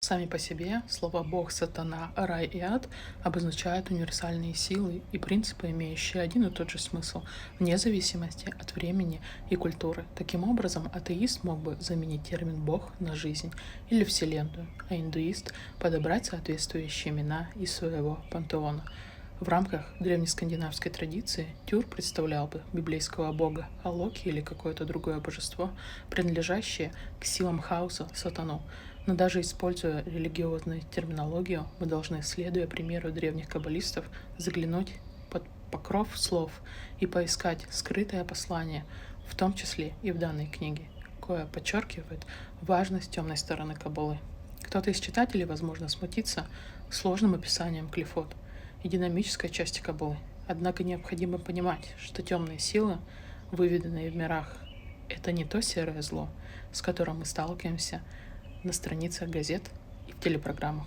Сами по себе слова «бог», «сатана», «рай» и «ад» обозначают универсальные силы и принципы, имеющие один и тот же смысл, вне зависимости от времени и культуры. Таким образом, атеист мог бы заменить термин «бог» на «жизнь» или «вселенную», а индуист — подобрать соответствующие имена из своего пантеона. В рамках древнескандинавской традиции Тюр представлял бы библейского бога, а Локи или какое-то другое божество, принадлежащее к силам хаоса, сатану. Но даже используя религиозную терминологию, мы должны, следуя примеру древних каббалистов, заглянуть под покров слов и поискать скрытое послание, в том числе и в данной книге, кое подчеркивает важность темной стороны Каббалы. Кто-то из читателей, возможно, смутится сложным описанием клифот и динамической части Каббалы. Однако необходимо понимать, что темные силы, выведенные в мирах, это не то серое зло, с которым мы сталкиваемся на страницах газет и в телепрограммах.